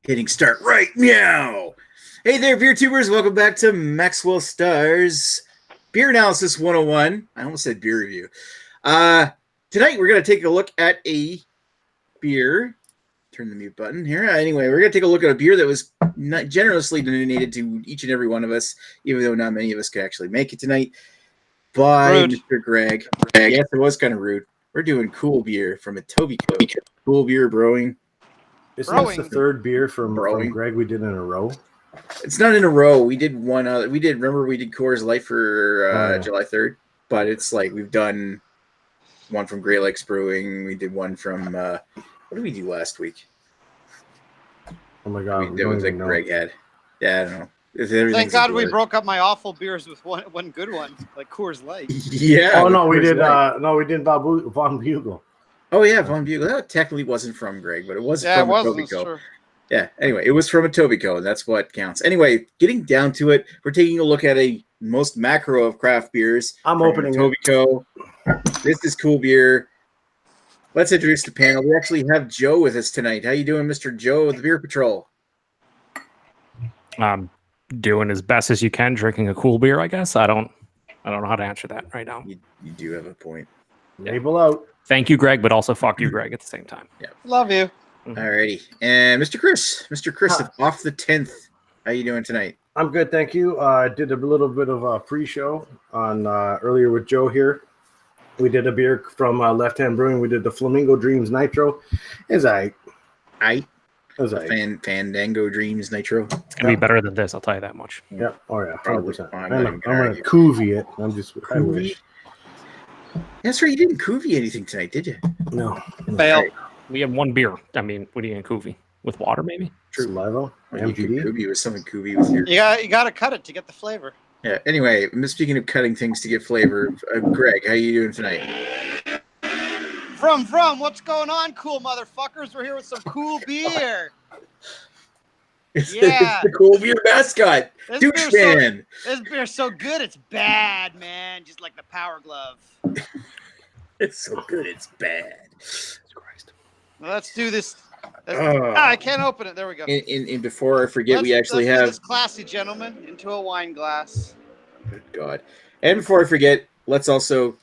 Hitting start right now. Hey there, beer tubers. Welcome back to Maxwell Stars Beer Analysis 101. I almost said beer review. Tonight we're going to take a look at a beer. Turn the mute button here. Anyway, we're going to take a look at a beer that was not generously donated to each and every one of us, even though not many of us could actually make it tonight, by Rude. Mr. Greg. Yes, it was kind of rude. We're doing Cool Beer from Etobicoke. Cool Beer Brewing. Isn't this the third beer from Brewing. Greg we did in a row? It's not in a row. We did one other. Remember we did Coors Light for July 3rd, but it's like we've done one from Great Lakes Brewing. We did one from what did we do last week? Oh my god, That was like Greg had. Yeah, I don't know. Thank God we broke up my awful beers with one good one, like Coors Light. Yeah. Oh no, we did. No, we did Von Bugle. Oh yeah, Von Bugle. That technically wasn't from Greg, but it was from Etobicoke. True. Yeah. Anyway, it was from Etobicoke, and that's what counts. Anyway, getting down to it, we're taking a look at a most macro of craft beers. I'm opening Etobicoke. This is Cool Beer. Let's introduce the panel. We actually have Joe with us tonight. How you doing, Mr. Joe of the Beer Patrol? I'm doing as best as you can, drinking a cool beer, I guess. I don't know how to answer that right now. You do have a point. Label out. Thank you, Greg, but also fuck you, Greg, at the same time. Yeah. Love you. Alrighty. And Mr. Chris of Off the 10th. How you doing tonight? I'm good, thank you. I did a little bit of a pre-show on earlier with Joe here. We did a beer from Left Hand Brewing. We did the Flamingo Dreams Nitro. It's Fandango Dreams Nitro. It's gonna be better than this, I'll tell you that much. Yeah. Oh yeah, 100%. I'm I'm gonna Coovie it. I wish. That's right. You didn't Coovie anything tonight, did you? No. Fail. Right. We have one beer. I mean, what are you in Coovie? With water, maybe? Saliva. You could MGD. Coovie with something Coovie with your. You got to cut it to get the flavor. Yeah. Anyway, speaking of cutting things to get flavor, Greg, how you doing tonight? From, what's going on, cool motherfuckers? We're here with some cool beer. It's Yeah. the Cool Beer mascot, Douche Man. This beer's so good, it's bad, man. Just like the Power Glove. It's so good, it's bad. Christ. Well, let's do this. I can't open it. There we go. And before I forget, let's do this classy gentleman into a wine glass. Good God. And before I forget, let's also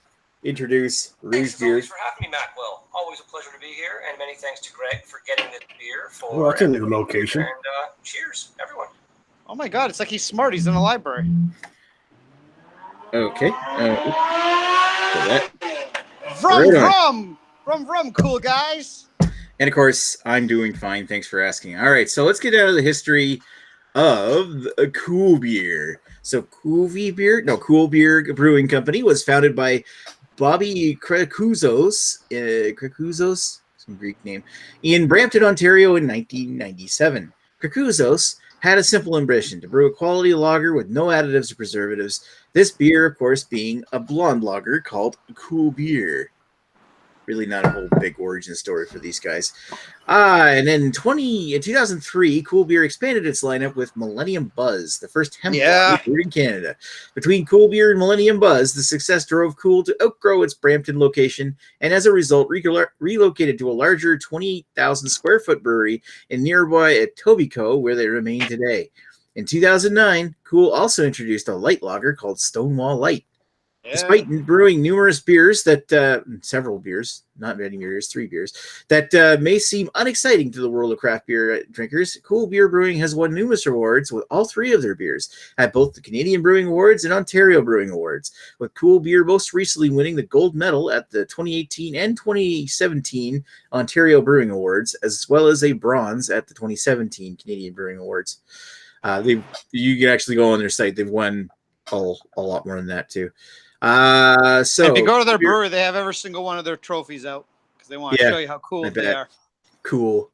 introduce Rouge Beer. Thanks for having me, Macwell. Always a pleasure to be here, and many thanks to Greg for getting this beer for. Well, that's a new location. And cheers, everyone. Oh my God, it's like he's smart. He's in a library. Okay. From, cool guys. And of course, I'm doing fine. Thanks for asking. All right, so let's get out of the history of Cool Beer. So Cool Beer Brewing Company was founded by Bobby Krakuzos, some Greek name, in Brampton, Ontario in 1997. Krakuzos had a simple ambition to brew a quality lager with no additives or preservatives. This beer, of course, being a blonde lager called Cool Beer. Really not a whole big origin story for these guys. And then in 2003, Cool Beer expanded its lineup with Millennium Buzz, the first hemp lager brewed in Canada. Between Cool Beer and Millennium Buzz, the success drove Cool to outgrow its Brampton location, and as a result, relocated to a larger 28,000 square foot brewery in nearby Etobicoke, where they remain today. In 2009, Cool also introduced a light lager called Stonewall Light. Yeah. Despite brewing numerous beers several beers, not many beers, 3 beers, that may seem unexciting to the world of craft beer drinkers, Cool Beer Brewing has won numerous awards with all 3 of their beers at both the Canadian Brewing Awards and Ontario Brewing Awards, with Cool Beer most recently winning the gold medal at the 2018 and 2017 Ontario Brewing Awards, as well as a bronze at the 2017 Canadian Brewing Awards. You can actually go on their site. They've won a lot more than that too. So if you go to their brewery, they have every single one of their trophies out because they want to show you how cool they are. Cool.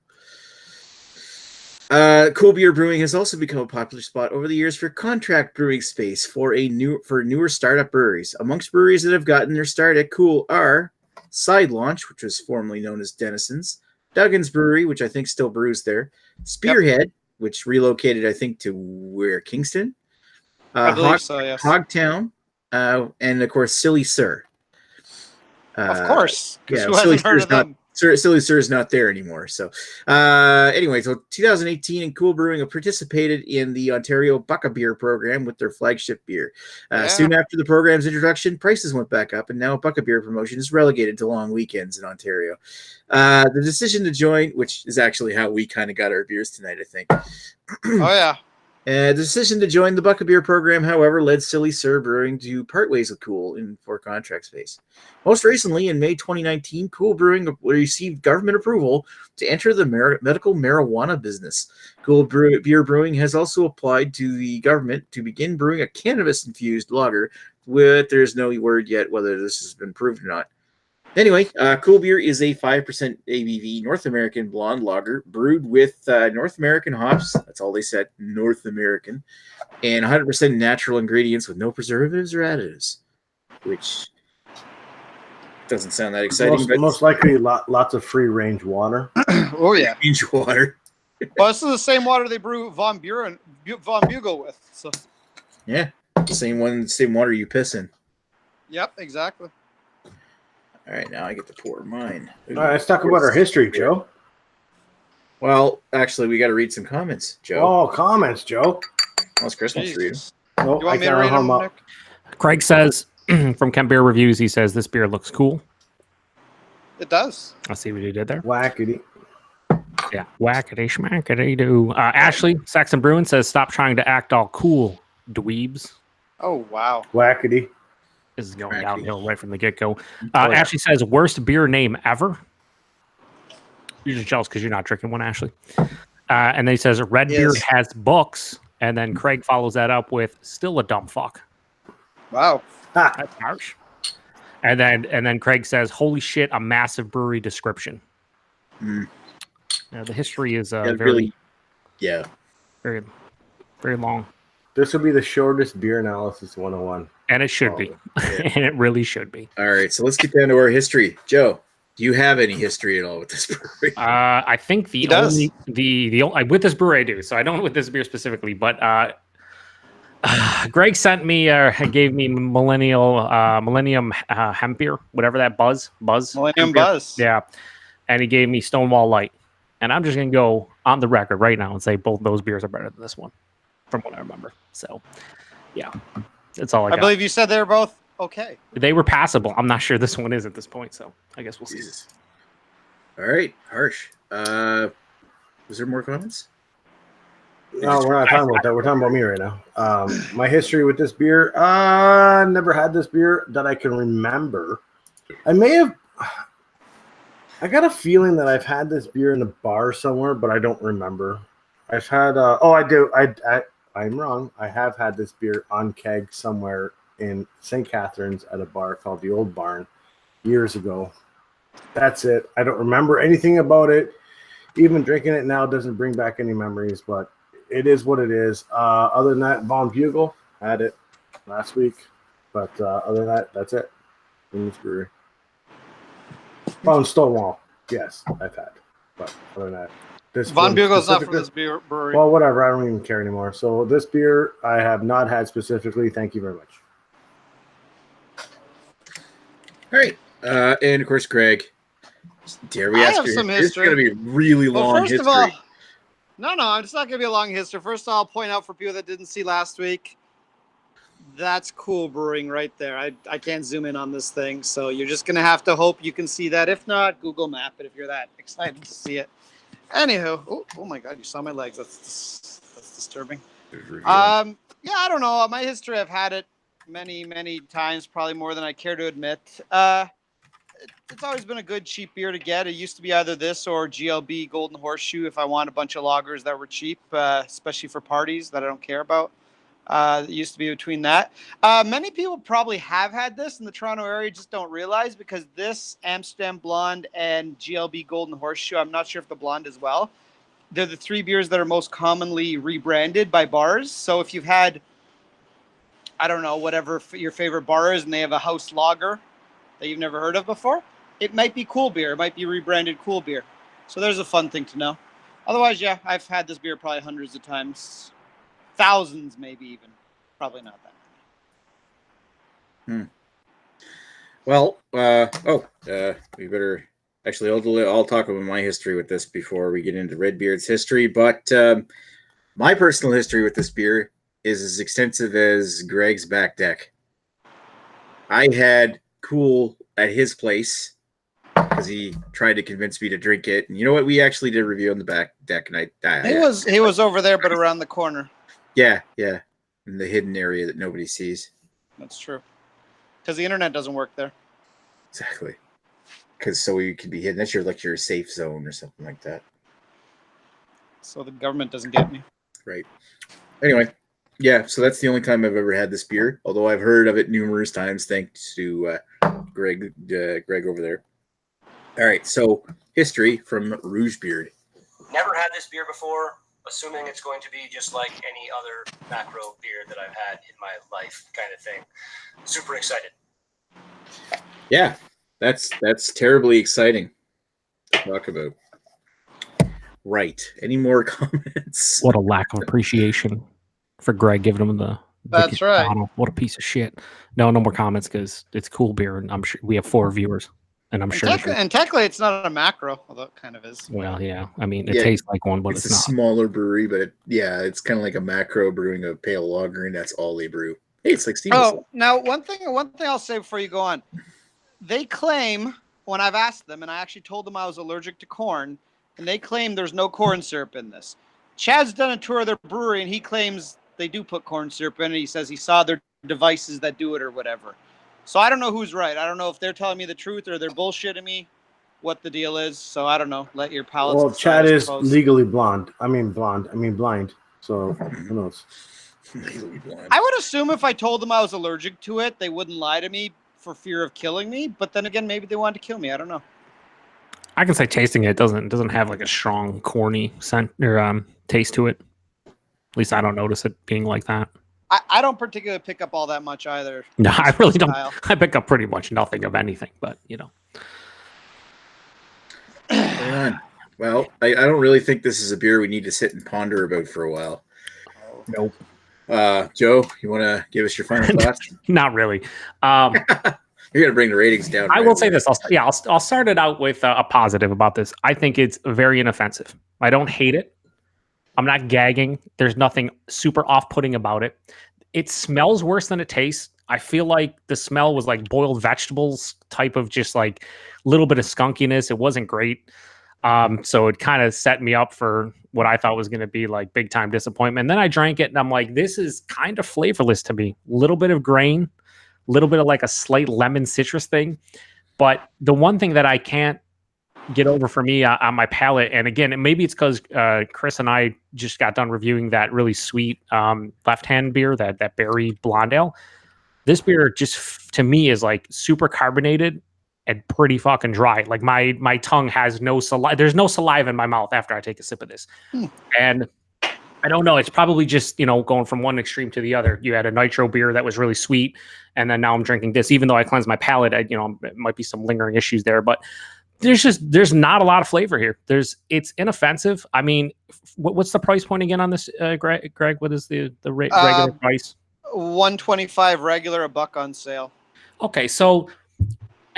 Cool Beer Brewing has also become a popular spot over the years for contract brewing space for newer startup breweries. Amongst breweries that have gotten their start at Cool are Side Launch, which was formerly known as Dennison's, Duggan's Brewery, which I think still brews there, Spearhead, which relocated, I think, to Kingston, I believe so, yes. Hogtown, and of course, Silly Sir. Of course, because yeah, who hasn't heard of them? Silly Sir is not there anymore. So, anyway, so 2018, and Cool Brewing participated in the Ontario Bucka Beer program with their flagship beer. Soon after the program's introduction, prices went back up, and now Bucka Beer promotion is relegated to long weekends in Ontario. The decision to join, which is actually how we kind of got our beers tonight, I think. Oh yeah. The decision to join the Bucka Beer program, however, led Silly Sir Brewing to part ways with Cool for contract space. Most recently, in May 2019, Cool Brewing received government approval to enter the medical marijuana business. Cool Beer Brewing has also applied to the government to begin brewing a cannabis-infused lager, there's no word yet whether this has been proved or not. Anyway, Cool Beer is a 5% ABV North American blonde lager brewed with North American hops. That's all they said, North American, and 100% natural ingredients with no preservatives or additives, which doesn't sound that exciting. Most likely lots of free-range water. Oh yeah. Range water. Well, this is the same water they brew Von Bugle with. So. Yeah, same water you piss in. Yep, exactly. All right, now I get to pour mine. All right, let's talk about our history, Joe. Well, actually, we got to read some comments, Joe. Oh, comments, Joe. Well, it's Christmas for you. No, You want me to read them, Nick? Craig says from Kent Beer Reviews, he says this beer looks cool. It does. I'll see what he did there. Wackety. Yeah, whackety schmackety do. Ashley Saxon Bruin says, "Stop trying to act all cool, dweebs." Oh wow. Wackety. This is going downhill right from the get-go. Ashley says, "Worst beer name ever." You're just jealous because you're not drinking one, Ashley. And then he says, "Redbeard has books." And then Craig follows that up with, "Still a dumb fuck." Wow. That's harsh. And then Craig says, "Holy shit, a massive brewery description." The history is very long. This will be the shortest beer analysis 101. And it should be. And it really should be. All right, so let's get down to our history. Joe, do you have any history at all with this brewery? I think the with this brewery I do. So I don't with this beer specifically, but Greg sent me gave me Millennium hemp beer, whatever that buzz. Millennium Buzz. Yeah. And he gave me Stonewall Light. And I'm just gonna go on the record right now and say both those beers are better than this one, from what I remember. So yeah. That's all I got. I believe you said they were both okay. They were passable. I'm not sure this one is at this point, so I guess we'll see. All right, harsh. Was there more comments? No, we're not talking about that. We're talking about me right now. My history with this beer. Never had this beer that I can remember. I got a feeling that I've had this beer in a bar somewhere, but I don't remember. I've had. I do. I'm wrong. I have had this beer on keg somewhere in St. Catharines at a bar called the Old Barn years ago. That's it. I don't remember anything about it. Even drinking it now doesn't bring back any memories, but it is what it is. Other than that, Von Bugle had it last week, but other than that, that's it. In this brewery. Stonewall, yes, I've had, but other than that. This Von Bugle's not from this brewery. Well, whatever. I don't even care anymore. So this beer I have not had specifically. Thank you very much. All right. And of course, Greg. Dare we ask have you? some It's history. going to be a really long First history. of all, no, it's not going to be a long history. First, I'll point out for people that didn't see last week, that's Cool Brewing right there. I can't zoom in on this thing, so you're just going to have to hope you can see that. If not, Google Map it if you're that excited to see it. Anywho, oh my God, you saw my legs. That's disturbing. I don't know. My history, I've had it many times, probably more than I care to admit. It's always been a good cheap beer to get. It used to be either this or GLB Golden Horseshoe if I want a bunch of lagers that were cheap, especially for parties that I don't care about. It used to be between that. Many people probably have had this in the Toronto area, just don't realize, because this Amsterdam Blonde and GLB Golden Horseshoe, I'm not sure if the Blonde as well, they're the three beers that are most commonly rebranded by bars. So if you've had, I don't know, whatever your favorite bar is, and they have a house lager that you've never heard of before, it might be Cool Beer. It might be rebranded Cool Beer. So there's a fun thing to know. Otherwise, yeah, I've had this beer probably hundreds of times. Thousands, maybe even. Probably not that many. Well, we better Actually, I'll talk about my history with this before we get into Redbeard's history. But my personal history with this beer is as extensive as Greg's back deck. I had Cool at his place because he tried to convince me to drink it. And you know what? We actually did a review on the back deck, and He was over there, but around the corner. Yeah, in the hidden area that nobody sees. That's true. Because the internet doesn't work there. Exactly. Because so you can be hidden. That's your safe zone or something like that. So the government doesn't get me. Right. Anyway, yeah. So that's the only time I've ever had this beer. Although I've heard of it numerous times, thanks to Greg over there. All right. So history from Rougebeard. Never had this beer before. Assuming it's going to be just like any other macro beer that I've had in my life, kind of thing. Super excited. Yeah, that's terribly exciting to talk about. Right. Any more comments? What a lack of appreciation for Greg giving him the That's right. bottle. What a piece of shit. No more comments because it's Cool Beer, and I'm sure we have 4 viewers, and I'm sure. And technically, it's not a macro, although it kind of is. Well, yeah. I mean, it tastes like one, but it's a not. Smaller brewery, but it's kind of like a macro brewing a pale lager, and that's all they brew. Hey, it's like Steve's. Oh, now one thing I'll say before you go on. They claim, when I've asked them, and I actually told them I was allergic to corn, and they claim there's no corn syrup in this. Chad's done a tour of their brewery, and he claims they do put corn syrup in it. He says he saw their devices that do it or whatever. So I don't know who's right. I don't know if they're telling me the truth or they're bullshitting me, what the deal is. So I don't know. Let your palates Well, decide, Chad is suppose. legally blind. I mean blind. So who knows? I would assume if I told them I was allergic to it, they wouldn't lie to me for fear of killing me. But then again, maybe they wanted to kill me. I don't know. I can say tasting it doesn't have like a strong corny scent or taste to it. At least I don't notice it being like that. I don't particularly pick up all that much either. No, I really don't. Style. I pick up pretty much nothing of anything, but you know. Well, I don't really think this is a beer we need to sit and ponder about for a while. Nope. Joe, you want to give us your final thoughts? Not really. You're going to bring the ratings down. I will say this. I'll start it out with a positive about this. I think it's very inoffensive. I don't hate it. I'm not gagging. There's nothing super off-putting about it. It smells worse than it tastes. I feel like the smell was like boiled vegetables type of just like a little bit of skunkiness. It wasn't great. So it kind of set me up for what I thought was going to be like big time disappointment. And then I drank it and I'm like, this is kind of flavorless to me. A little bit of grain, a little bit of like a slight lemon citrus thing. But the one thing that I can't get over for me on my palate, and again, maybe it's because Chris and I just got done reviewing that really sweet left-hand beer, that berry blonde ale. This beer just to me is like super carbonated and pretty fucking dry. Like my tongue has no saliva. There's no saliva in my mouth after I take a sip of this. And I don't know. It's probably just, going from one extreme to the other. You had a nitro beer that was really sweet, and then now I'm drinking this. Even though I cleansed my palate, it might be some lingering issues there, but there's not a lot of flavor here. It's inoffensive. I mean, what's the price point again on this, Greg? What is the regular price? $125 regular, $1 on sale. Okay, so,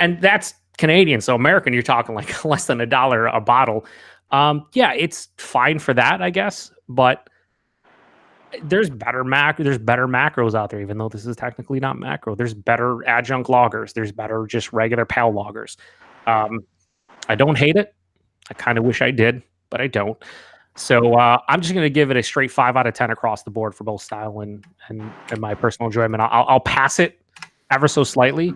and that's Canadian. So American, you're talking like less than $1 a bottle. Yeah, it's fine for that, I guess. But there's better macros out there, even though this is technically not macro. There's better adjunct lagers. There's better just regular pale lagers. I don't hate it. I kind of wish I did, but I don't. So I'm just going to give it a straight 5 out of 10 across the board for both style and my personal enjoyment. I'll pass it ever so slightly.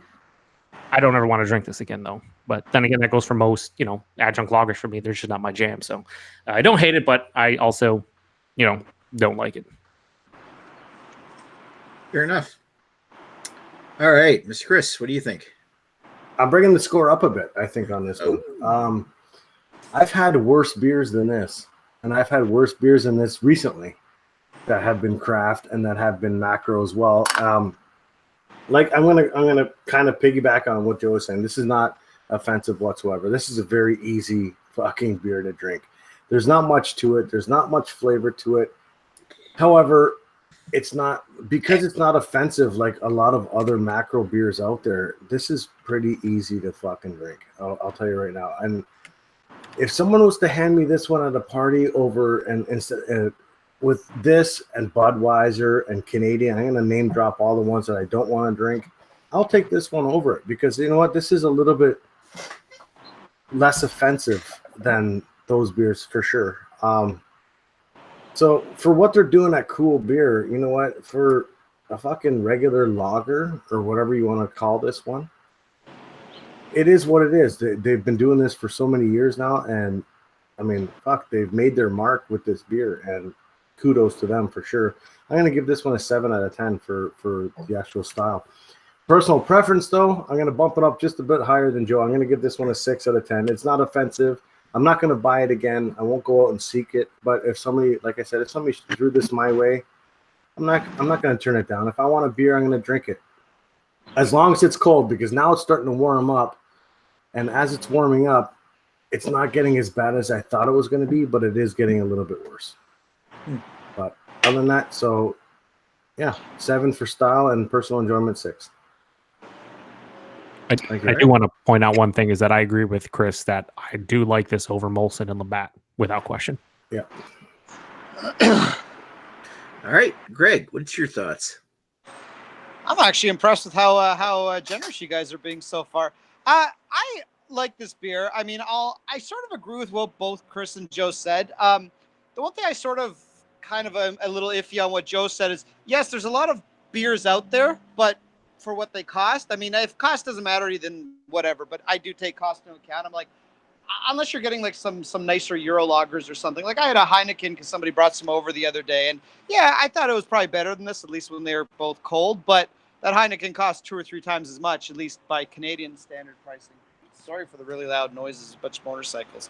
I don't ever want to drink this again, though. But then again, that goes for most, adjunct lagers for me. They're just not my jam. So I don't hate it, but I also, don't like it. Fair enough. All right, Mr. Chris, what do you think? I'm bringing the score up a bit, I think, on this one. I've had worse beers than this, and I've had worse beers than this recently that have been craft and that have been macro as well. I'm gonna kind of piggyback on what Joe was saying. This is not offensive whatsoever. This is a very easy fucking beer to drink. There's not much to it. There's not much flavor to it. However, it's not because it's not offensive like a lot of other macro beers out there. This is pretty easy to fucking drink. I'll tell you right now. And if someone was to hand me this one at a party over and instead with this and Budweiser and Canadian, I'm gonna name drop all the ones that I don't want to drink. I'll take this one over it because you know what? This is a little bit less offensive than those beers for sure. So for what they're doing at Cool Beer, you know what? For a fucking regular lager or whatever you want to call this one, it is what it is. They've been doing this for so many years now, and I mean, fuck, they've made their mark with this beer, and kudos to them for sure. I'm gonna give this one a 7 out of 10 for the actual style. Personal preference, though, I'm gonna bump it up just a bit higher than Joe. I'm gonna give this one a 6 out of 10. It's not offensive. I'm not going to buy it again. I won't go out and seek it. But if somebody, like I said, if somebody threw this my way, I'm not going to turn it down. If I want a beer, I'm going to drink it. As long as it's cold, because now it's starting to warm up. And as it's warming up, it's not getting as bad as I thought it was going to be, but it is getting a little bit worse. But other than that, so yeah, 7 for style and personal enjoyment, 6. I do want to point out one thing is that I agree with Chris that I do like this over Molson and Labatt without question. Yeah. All right, Greg, what's your thoughts? I'm actually impressed with how generous you guys are being so far. I like this beer. I mean, I sort of agree with what both Chris and Joe said. The one thing I sort of kind of a little iffy on what Joe said is, yes, there's a lot of beers out there, but for what they cost. I mean, if cost doesn't matter, then whatever. But I do take cost into account. I'm like, unless you're getting like some nicer Euro lagers or something. Like I had a Heineken because somebody brought some over the other day, and yeah, I thought it was probably better than this, at least when they were both cold. But that Heineken cost 2 or 3 times as much, at least by Canadian standard pricing. Sorry for the really loud noises, a bunch of motorcycles.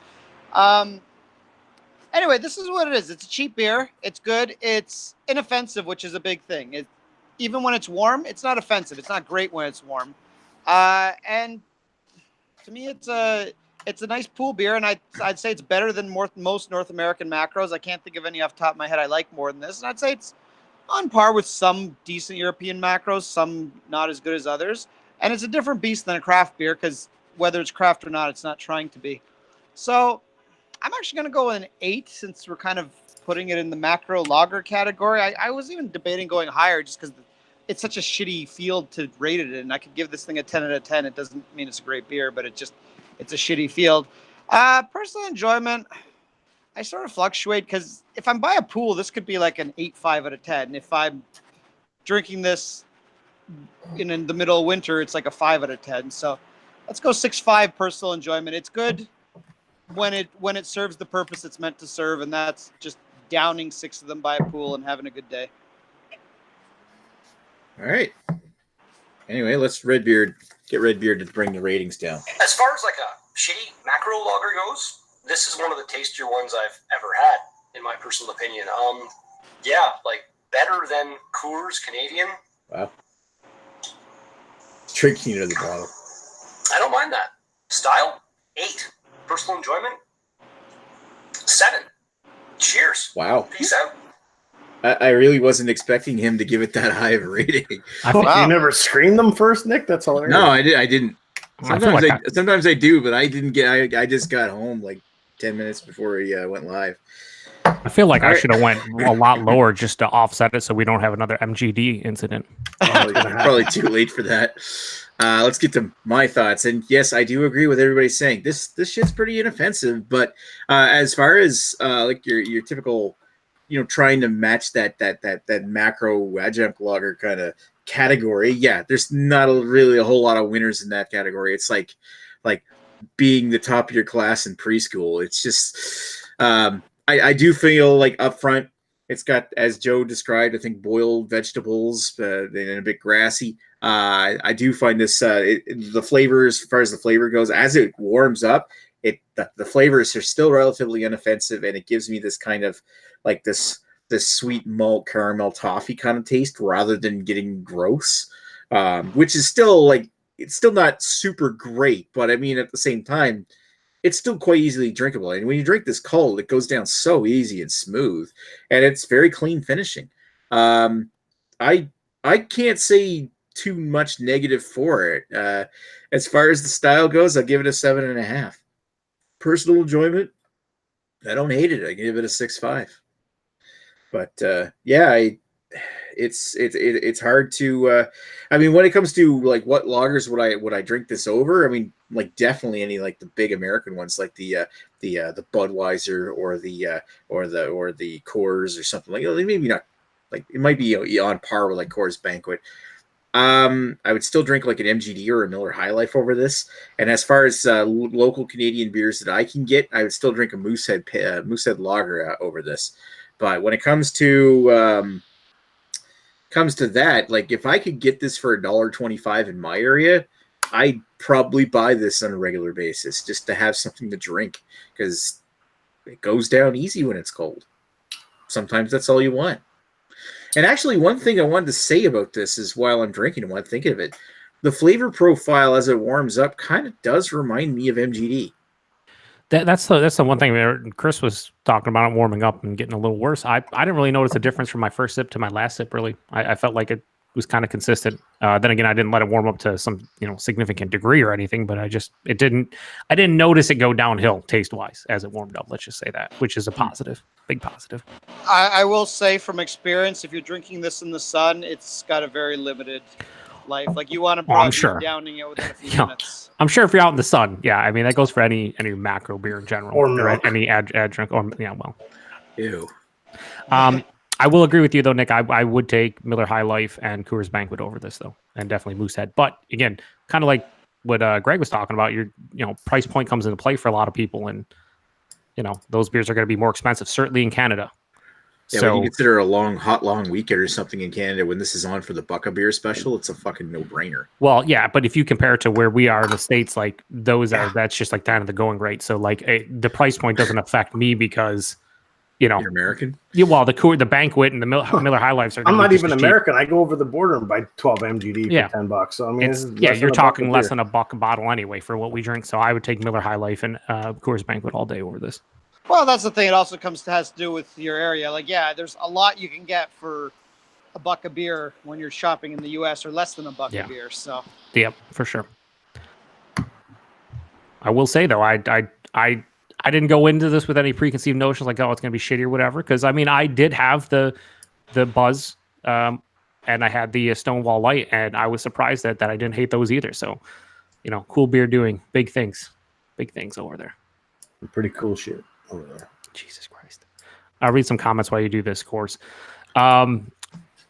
Anyway, this is what it is. It's a cheap beer. It's good. It's inoffensive, which is a big thing. Even when it's warm, it's not offensive. It's not great when it's warm. And to me, it's a nice pool beer, and I'd say it's better than most North American macros. I can't think of any off the top of my head I like more than this. And I'd say it's on par with some decent European macros, some not as good as others. And it's a different beast than a craft beer because whether it's craft or not, it's not trying to be. So I'm actually going to go with an 8 since we're kind of putting it in the macro lager category. I was even debating going higher just because it's such a shitty field to rate it in. I could give this thing a 10 out of 10. It doesn't mean it's a great beer, but it's a shitty field. Personal enjoyment, I sort of fluctuate because if I'm by a pool, this could be like an 8.5 out of 10. If I'm drinking this in the middle of winter, it's like a 5 out of 10. So let's go 6.5 personal enjoyment. It's good when it serves the purpose it's meant to serve, and that's just downing 6 of them by a pool and having a good day. All right. Anyway, let's get Redbeard to bring the ratings down. As far as like a shitty macro lager goes, this is one of the tastier ones I've ever had, in my personal opinion. Yeah, like better than Coors Canadian. Wow. Drinking it in the bottle. I don't mind that. Style, 8. Personal enjoyment, 7. Cheers. Wow. Peace out. I really wasn't expecting him to give it that high of a rating. You never screened them first, Nick? That's hilarious. No, I didn't. Sometimes I do, but I didn't get. I just got home like 10 minutes before he went live. I feel like I should have went a lot lower just to offset it so we don't have another MGD incident. Probably too late for that. Let's get to my thoughts. And yes, I do agree with everybody saying this shit's pretty inoffensive. But as far as like your typical, trying to match that macro adjunct lager kind of category, yeah, there's not really a whole lot of winners in that category. It's like being the top of your class in preschool. It's just I do feel like up front it's got, as Joe described, I think boiled vegetables and a bit grassy. I do find this the flavors, as far as the flavor goes, as it warms up, the flavors are still relatively inoffensive, and it gives me this kind of like this sweet malt caramel toffee kind of taste rather than getting gross, which is still like, it's still not super great, but I mean at the same time it's still quite easily drinkable. And when you drink this cold, it goes down so easy and smooth, and it's very clean finishing. I can't say too much negative for it. As far as the style goes, I'll give it a 7.5. Personal enjoyment, I don't hate it. I give it a 6.5. But it's hard to. I mean, when it comes to like what lagers would I drink this over? I mean, like definitely any like the big American ones, like the Budweiser or the Coors or something like. Maybe not. Like it might be on par with like Coors Banquet. I would still drink like an MGD or a Miller High Life over this. And as far as local Canadian beers that I can get, I would still drink a Moosehead Lager over this. But when it comes to that, like if I could get this for $1.25 in my area, I'd probably buy this on a regular basis just to have something to drink because it goes down easy when it's cold. Sometimes that's all you want. And actually, one thing I wanted to say about this is while I'm drinking and while I'm thinking of it, the flavor profile as it warms up kind of does remind me of MGD. That's the one thing Chris was talking about, it warming up and getting a little worse. I didn't really notice a difference from my first sip to my last sip, really. I felt like it was kind of consistent. Then again, I didn't let it warm up to some significant degree or anything, but I didn't notice it go downhill taste-wise as it warmed up, let's just say that, which is a positive, big positive. I will say from experience, if you're drinking this in the sun, it's got a very limited life. Like you want to probably be downing it within a few minutes. I'm sure if you're out in the sun, yeah. I mean, that goes for any macro beer in general, or any adjunct, or yeah, well, ew. I will agree with you though, Nick. I would take Miller High Life and Coors Banquet over this though, and definitely Moosehead. But again, kind of like what Greg was talking about, your price point comes into play for a lot of people, and those beers are going to be more expensive, certainly in Canada. Yeah, when you consider a long weekend or something in Canada, when this is on for the Bucka Beer special, it's a fucking no-brainer. Well, yeah, but if you compare it to where we are in the States, like that's just like kind of the going rate. So like the price point doesn't affect me because, you're American. Yeah, well, the Banquet and the Miller High Lifes are. I'm not even American. I go over the border and buy 12 MGD for $10. So I mean, you're talking less than $1 a bottle anyway for what we drink. So I would take Miller High Life and Coors Banquet all day over this. Well, that's the thing. It also has to do with your area. Like, yeah, there's a lot you can get for $1 a beer when you're shopping in the U.S. or less than $1 a beer. So, yep, for sure. I will say though, I didn't go into this with any preconceived notions like, oh, it's going to be shitty or whatever. Because I mean, I did have the Buzz, and I had the Stonewall Light, and I was surprised that I didn't hate those either. So, Cool Beer doing big things over there. Pretty cool shit over there. Jesus Christ. I'll read some comments while you do this, course.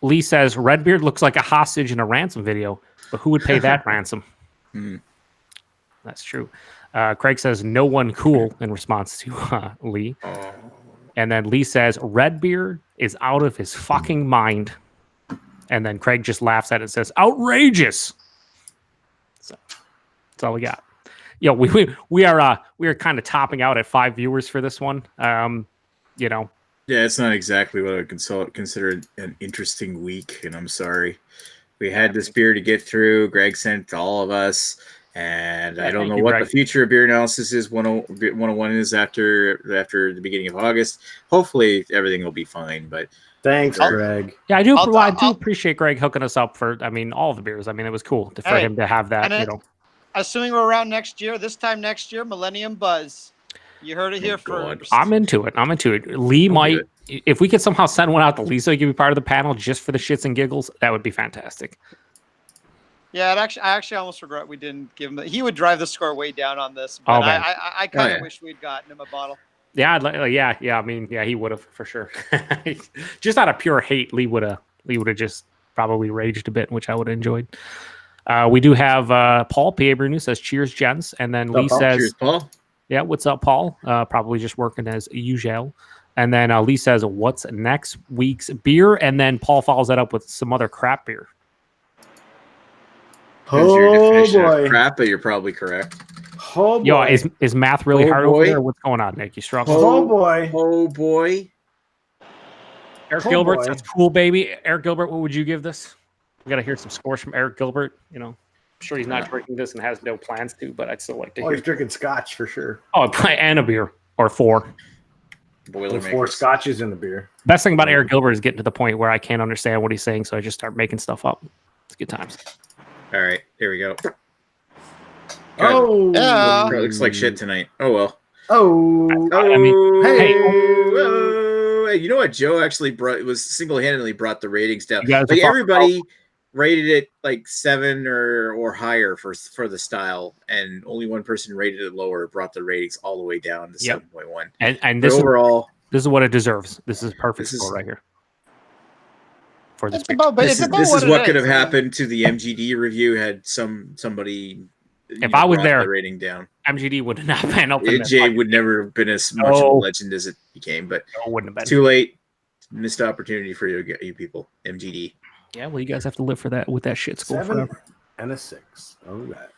Lee says, Redbeard looks like a hostage in a ransom video, but who would pay that ransom? That's true. Craig says, no one cool in response to Lee. Oh. And then Lee says, Redbeard is out of his fucking mind. And then Craig just laughs at it and says, outrageous. So that's all we got. We are kind of topping out at 5 viewers for this one. Yeah, it's not exactly what I would consider an interesting week, and I'm sorry. We had this beer to get through. Greg sent it to all of us, and I don't know what the future of beer analysis is. 101 is after the beginning of August. Hopefully, everything will be fine. But thanks, Greg. Yeah, I do appreciate Greg hooking us up for. I mean, all of the beers. I mean, it was cool for him to have that. Assuming we're around this time next year, Millennium Buzz. You heard it here first. I'm into it. Lee might, if we could somehow send one out to Lee so he could be part of the panel just for the shits and giggles, that would be fantastic. Yeah, I actually almost regret we didn't give him. He would drive the score way down on this, but I kind of wish we'd gotten him a bottle. Yeah, I mean, he would have for sure. Just out of pure hate, Lee would have just probably raged a bit, which I would have enjoyed. We do have Paul PA Bruno says cheers, gents, and then Lee says cheers, Paul. Yeah, what's up, Paul? Probably just working as usual. And then Lee says, what's next week's beer? And then Paul follows that up with some other crap beer. Your definition of crap, but you're probably correct. Oh boy. Yo, is math really hard over there? What's going on, Nick? You struggling? Oh boy. Eric Gilbert says, cool, baby. Eric Gilbert, what would you give this? We got to hear some scores from Eric Gilbert. I'm sure he's not drinking this and has no plans to, but I'd still like to hear. He's drinking scotch for sure. Oh, and a beer or 4. With 4 Boilermakers. scotches in the beer. Best thing about Eric Gilbert is getting to the point where I can't understand what he's saying, so I just start making stuff up. It's good times. All right, here we go. Oh, Yeah. Probably looks like shit tonight. Oh well. Oh, I mean, hey. Oh, you know what? Joe actually single-handedly brought the ratings down. You guys Like are everybody rated it like 7 or higher for the style, and only one person rated it lower, brought the ratings all the way down to 7.1. And But this overall, is what it deserves. This is perfect This is- score right here. For this It's beer. about, but this it's is, about this is it what could is. have happened to the MGD review had somebody. If I was brought there, the rating down. MGD would not have been open. Jay would never have been as much of a legend as it became, but No, wouldn't have been. too late. Missed opportunity for you people. MGD. Yeah, well, you guys have to live for that with that shit score 7 forever. and a 6. All right.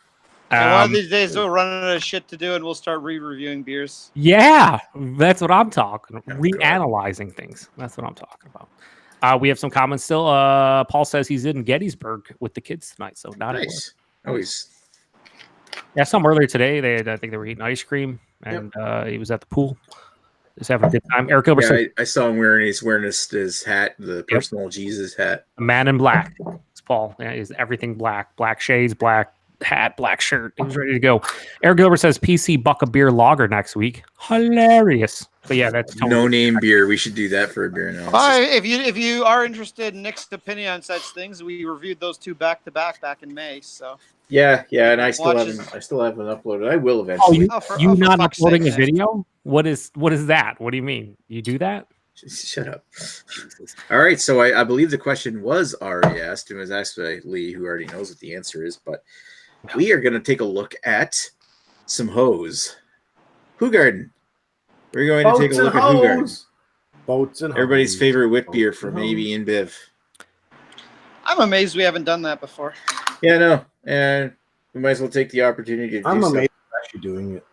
And one of these days we'll run out of shit to do and we'll start re-reviewing beers. Yeah, that's what I'm talking. God. Reanalyzing things. That's what I'm talking about. We have some comments still. Paul says he's in Gettysburg with the kids tonight, so not at work. Nice. Always. Yeah, some earlier today. I think they were eating ice cream, and he was at the pool, just having a good time. Eric Gilbert said, I saw him wearing his hat, the personal Jesus hat. "A man in black." It's Paul. Yeah, he's everything black, black shades, black hat, black shirt. He was ready to go. Eric Gilbert says PC buck a beer lager next week. Hilarious. But yeah, that's totally No name beer. We should do that for a bear analysis. If you are interested in Nick's opinion on such things, we reviewed those 2 back to back in May. So Yeah, and I still Watches. haven't uploaded. I will Oh, eventually. you not fuck's uploading sake, a Nick. video? What is that? What do you mean? You do that? Shut up. All right, so I believe the question was already asked, and was asked by Lee, who already knows what the answer is. But we are going to take a look at some hose. Hoegaarden. We're going to take a look at Hoegaarden. Boats and Everybody's hose. favorite whip beer Boats from and AB and Biv. I'm amazed we haven't done that before. Yeah, no, and we might as well take the opportunity to I'm do so. amazed at actually doing it.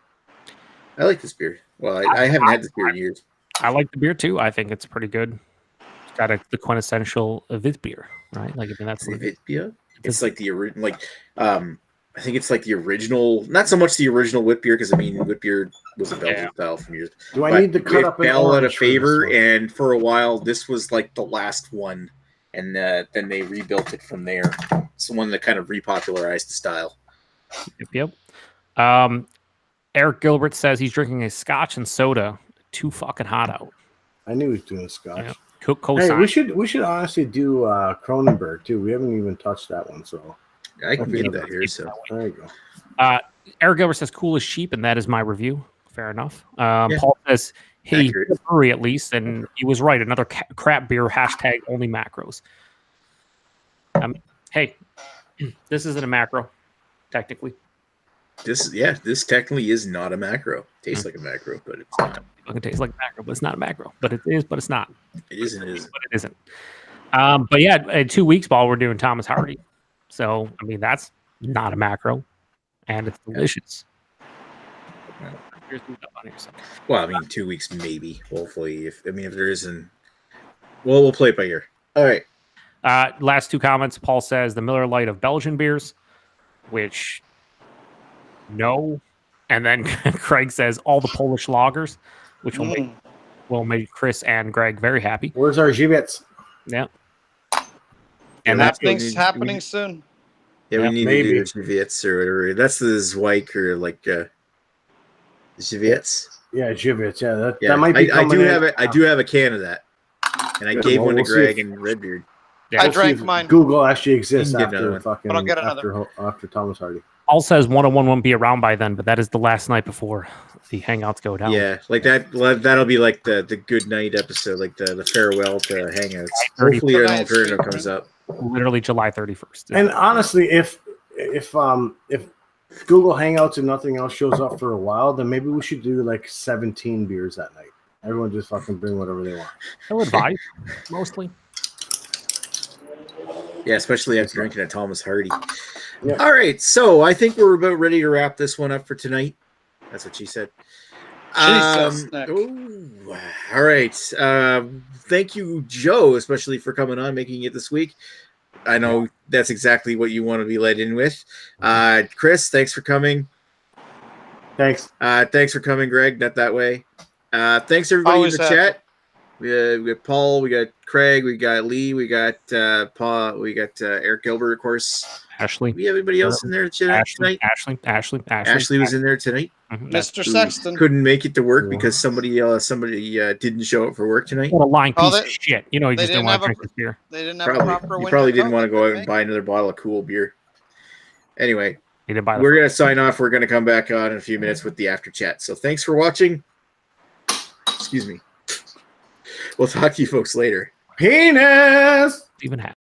I like this beer. Well, I haven't had this beer in years. I like the beer too. I think it's pretty good. It's got the quintessential Vit beer, right? Like, I mean, that's Is it beer? It's like the original, I think it's like the original, not so much the original wit beer, because I mean, wit beer was a Belgian style from years. Do I need to cut up an fell out of orange for this favor, one? and for a while, this was like the last one, and then they rebuilt it from there. It's the one that kind of repopularized the style. Yep. Eric Gilbert says he's drinking a scotch and soda. Too fucking hot out. I knew he was doing scotch. Yeah. Hey, Co-sign. we should honestly do Cronenberg too. We haven't even touched that one, so I can get that here. So there you go. Eric Gilbert says cool is cheap, and that is my review. Fair enough. Paul says, hey, Accurate. he's a brewery at least, and he was right. Another crap beer, hashtag only macros. Hey, this isn't a macro, technically. this technically is not a macro. Tastes like a macro, but it's not. It tastes like a macro, but it's not a macro. But it is, but it's not. It isn't. It isn't. But it isn't. But yeah, in 2 weeks, Paul, we're doing Thomas Hardy. So, I mean, that's not a macro, and it's delicious. Well, I mean, 2 weeks maybe. Hopefully, if there isn't, well, we'll play it by ear. All right. Last 2 comments. Paul says the Miller Lite of Belgian beers, which no, and then Craig says all the Polish lagers, which will make Chris and Greg very happy. Where's our Givets? Yeah. And Yeah, that thing's happening soon. Yeah, we Yeah, need maybe. to do the Jivets or whatever. That's the Zweig or like Jivets. Yeah, Givets. Yeah, that Yeah, might be. I do coming have in. it. I do have a can of that, and I Yeah, gave well, one to we'll see Greg if- and Redbeard. Yeah. I We'll see drank if mine. Google actually exists You can get another after one. fucking But I'll get another. after Thomas Hardy. Paul says 101 won't be around by then, but that is the last night before the hangouts go down. Yeah, like that. That'll be like the good night episode, like the farewell to Hangouts. Hopefully, an alternative comes up. Literally July 31st. And honestly, if Google Hangouts and nothing else shows up for a while, then maybe we should do like 17 beers that night. Everyone just fucking bring whatever they want. I would advise, mostly. Yeah, especially after drinking a Thomas Hardy. Yeah. All right, so I think we're about ready to wrap this one up for tonight. That's what she said. Jesus, Nick. Ooh, all right. Thank you, Joe, especially for coming on, making it this week. I know that's exactly what you want to be led in with. Chris, thanks for coming. Thanks. Thanks for coming, Greg. Not that way. Thanks everybody Always in the chat. We got Paul, we got Craig, we got Lee, we got Paul, we got Eric Gilbert, of course. Ashley. We have anybody else in there tonight? Ashley was in there tonight. Mr. Sexton Couldn't make it to work because somebody didn't show up for work tonight. What a lying piece of shit. You know, he just didn't want to drink his beer. They didn't have a proper You winter probably didn't coat, want to go out and right? buy another bottle of Cool Beer. Anyway, He didn't buy we're going to sign off. We're going to come back on in a few minutes with the after chat. So thanks for watching. Excuse me. We'll talk to you folks later. Penis! Even half.